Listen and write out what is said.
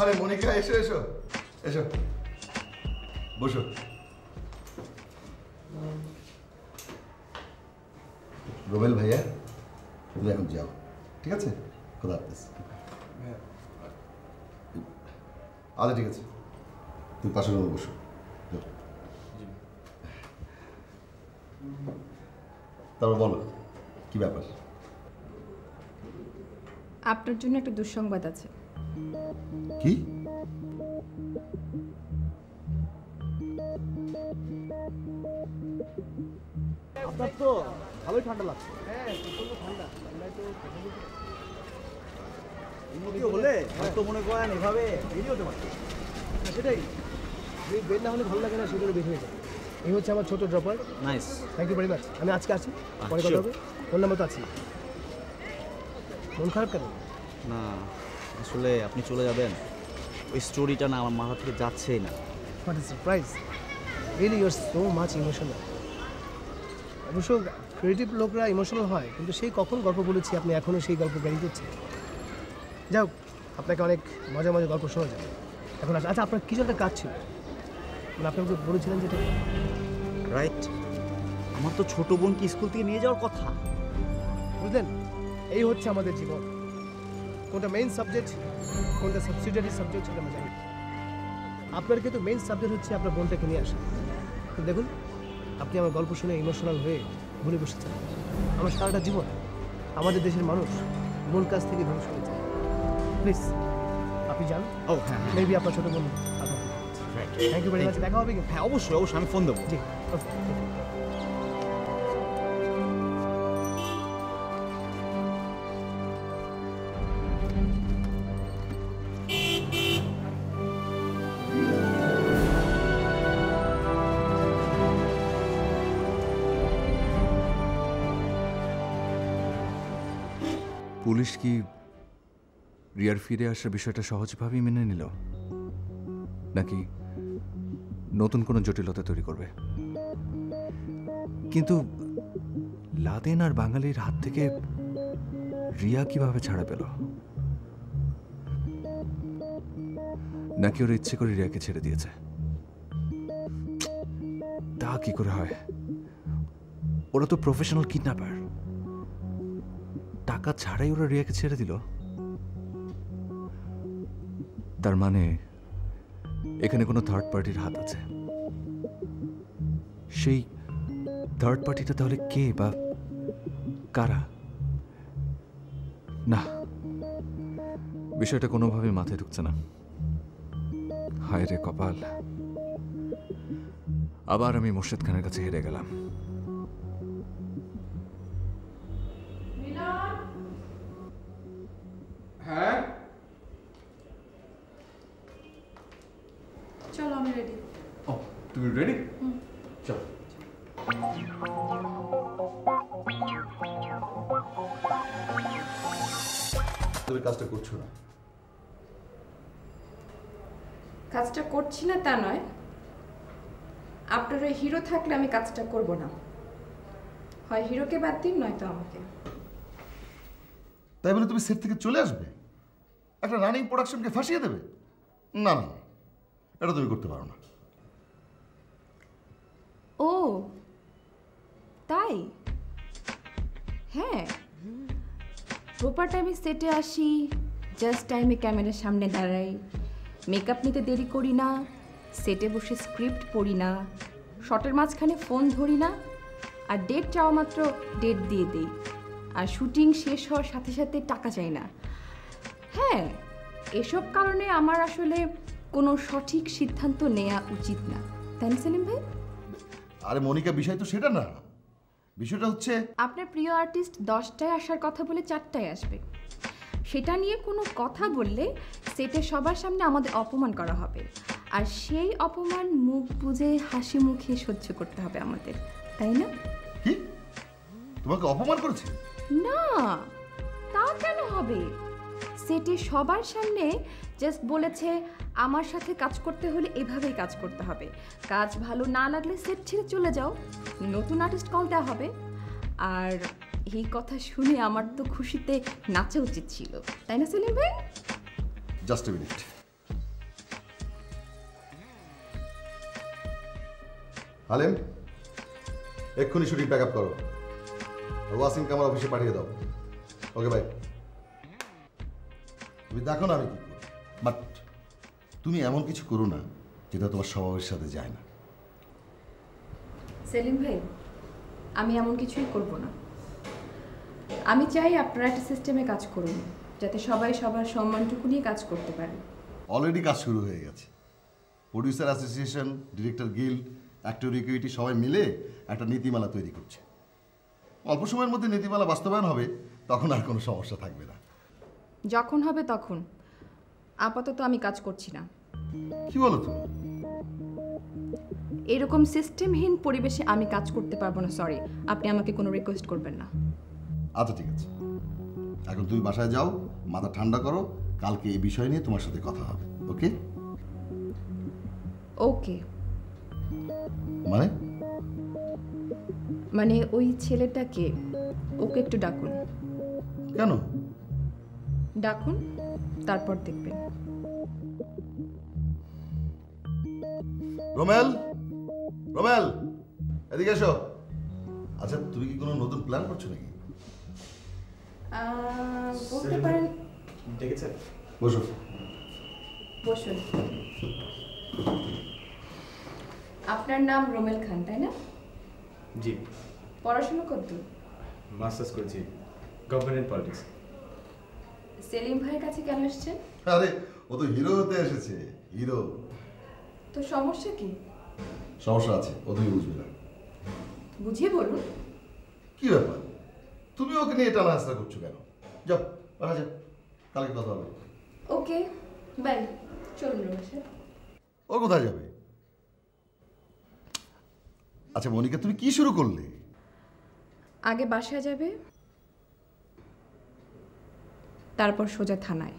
আরে মনিকা এসো এসো এসো বসো। রোবেল ভাইয়া তুমি এখন যাও, ঠিক আছে? খোদা হাফেজ। আচ্ছা ঠিক আছে, তুমি পাশের রুমে বসো। তারপর বলো কি ব্যাপার? আপনার জন্য একটা দুঃসংবাদ আছে। কি? আপনার তো ভালোই ঠান্ডা লাগছে। হ্যাঁ ঠান্ডা হলে হয়তো মনে করেন এভাবে বেরিয়ে হতে পারতো। সেটাই, বের না হলে ভালো লাগে না, সেগুলো বের হয়ে যায়। এই হচ্ছে আমার ছোট dropper. Nice, thank you very much. আমি আজকে আছি, পরে কথা হবে। ফোন নাম্বার তো আছি। মন খারাপ কেন? না আসলে আপনি চলে যাবেন, ওই স্টোরিটা না আমার মাথা থেকে যাচ্ছেই না। What is surprise, really you are so much emotional. অবশ্য ক্রিয়েটিভ লোকরা ইমোশনাল হয়, কিন্তু সেই কখন গল্প বলেছি আপনি এখনও সেই গল্প ক্যারি করছেন। যাও, আপনাকে অনেক মজা মজা গল্প শোনা যাবে এখন। আচ্ছা আপনার কিছু একটা কাজ ছিল, মানে আপনি বলেছিলেন যেটা রাইট, আমার তো ছোট বোনকে স্কুল থেকে নিয়ে যাওয়ার কথা। বুঝলেন, এই হচ্ছে আমাদের জীবন। কোনটা মেইন সাবজেক্ট, কোনটা সাবসিডিয়ারি সাবজেক্ট, সেটা আমরা জানি। আপনার কিন্তু মেইন সাবজেক্ট হচ্ছে আপনার বোনটাকে নিয়ে আসা। কিন্তু দেখুন, আপনি আমার গল্প শুনে ইমোশনাল হয়ে ভুলে বসেছেন। আমার সারাটা জীবন আমাদের দেশের মানুষ বোন কাছ থেকে ধ্বংস হয়ে যায়। প্লিজ আপনি যান। ও হ্যাঁ, মেবি আপনার ছোটো বোন। Thank you very much. দেখা হবে কিন্তু। হ্যাঁ অবশ্যই অবশ্যই, আমি ফোন দেবো। জি, পুলিশ কি রিয়ার ফিরে আসার বিষয়টা সহজভাবেই মেনে নিল, নাকি নতুন কোনো জটিলতা তৈরি করবে? কিন্তু লাদেন আর বাঙালির হাত থেকে রিয়া কিভাবে ছাড়া পেল? নাকি ওরা ইচ্ছে করে রিয়াকে ছেড়ে দিয়েছে? তা কি করে হয়? ওরা তো প্রফেশনাল কিডন্যাপার, টাকা ছাড়াই ওরা রিয়াকে ছেড়ে দিল। তার মানে এখানে কোনো থার্ড পার্টির হাত আছে। সেই থার্ড পার্টিটা তাহলে কে বা কারা? না, বিষয়টা কোনোভাবে মাথায় ঢুকছে না। হায় রে কপাল, আবার আমি মোর্শেদ খানের কাছে হেরে গেলাম। হ্যাঁ চলো, আমি রেডি। ও তুমি রেডি? চল। তুমি কাজটা করছো না। কাজটা করছি না তা নয়, আপনার ওই হিরো থাকলে আমি কাজটা করব না। হয় হিরোকে বাদ দিন, নয়তো আমাকে। তাই বলে তুমি সেট থেকে চলে আসবে, একটা রানিং প্রোডাকশনকে ফাঁসিয়ে দেবে? না না, এটা তুমি করতে পারো না। ও তাই? হ্যাঁ, প্রপার টাইমে সেটে আসি, জাস্ট টাইমে ক্যামেরার সামনে দাঁড়াই, মেকআপ নিতে দেরি করি না, সেটে বসে স্ক্রিপ্ট পড়ি না, শটের মাঝখানে ফোন ধরি না, আর ডেট চাওয়া মাত্র ডেট দিয়ে দিই, আর শুটিং শেষ হওয়ার সাথে সাথে টাকা চাই না। হ্যাঁ, এসব কারণে আমার আসলে কোনো সঠিক সিদ্ধান্ত নেওয়া উচিত না, তাই না সেলিম ভাই? আরে মনিকা, বিষয় তো সেটা না। বিষয়টা হচ্ছে আপনার প্রিয় আর্টিস্ট 10টায় আসার কথা বলে 4টায় আসবে, সেটা নিয়ে কোনো কথা বললে সেটে সবার সামনে আমাদের অপমান করা হবে, আর সেই অপমান মুখ বুজে হাসি মুখে সহ্য করতে হবে আমাদের, তাই না? কি তোমাকে অপমান করেছে? না, তা কেন হবে? সেটে সবার সামনে জাস্ট বলেছে আমার সাথে কাজ করতে হলে এভাবেই কাজ করতে হবে, কাজ ভালো না লাগলে সেট ছেড়ে চলে যাও, নতুন আর্টিস্ট কল দেওয়া হবে। আর এই কথা শুনে আমার তো খুশিতে নাচা উচিত ছিল, তাই না সেলিম ভাই? Just a minute. হালিম, এক্ষুনি শুটিং প্যাক আপ করো, আর ওয়াসিমকে আমার অফিসে পাঠিয়ে দাও। Okay bye. তুমি দেখো না আমি কি করি, বাট তুমি এমন কিছু করো না যেটা তোমার স্বভাবের সাথে যায় না। সেলিম ভাই, আমি এমন কিছুই করব না। আমি চাই আপনারা একটা সিস্টেমে কাজ করুন, যাতে সবাই সবার সম্মানটুকু নিয়ে কাজ করতে পারে। অলরেডি কাজ শুরু হয়ে গেছে। Producer association, director guild, actor equity সবাই মিলে একটা নীতিমালা তৈরি করছে। অল্প সময়ের মধ্যে নীতিমালা বাস্তবায়ন হবে, তখন আর কোনো সমস্যা থাকবে না। যখন হবে তখন। আপাতত আমি কাজ করছি না। কি বলো তুমি? এরকম সিস্টেমহীন পরিবেশে আমি কাজ করতে পারবো না। সরি, আপনি আমাকে কোনো রিকোয়েস্ট করবেন না। আচ্ছা ঠিক আছে, এখন তুমি বাসায় যাও, মাথা ঠান্ডা করো, কালকে এই বিষয় নিয়ে তোমার সাথে কথা হবে। ওকে? ওকে। মানে? মানে ওই ছেলেটাকে, ওকে একটু ডাকুন। কেন? ডাকুন, তারপর দেখবেন। রোমেল, রোমেল, এদিকে এসো। আচ্ছা, তুমি কি কোনো নতুন প্ল্যান করছো নাকি? বলতে পারেন। ডেকেছেন? বসো। বসুন। আপনার নাম রোমেল খান, তাই না? জি, পড়াশোনা করতো? মাস্টার্স করেছি গভর্নমেন্ট পলিটিক্স। সেলিম ভাইয়ের কাছে কেন এসেছেন? আরে ও তো হিরো হতে এসেছে, হিরো। তো সমস্যা কি? সমস্যা আছে, ও তুমি বুঝবে না। বুঝিয়ে বলুন। কি ব্যাপার, তুমি ওকে নিয়ে টানা হাসা করছো কেন? যাও বাসা যাও, কালকে কথা হবে। ওকে বাই, চলুন রমেশ। ও কোথায় যাবে? আচ্ছা মনিকা, তুমি কি শুরু করলে? আগে বাসায় যাবে, তারপর সোজা থানায়।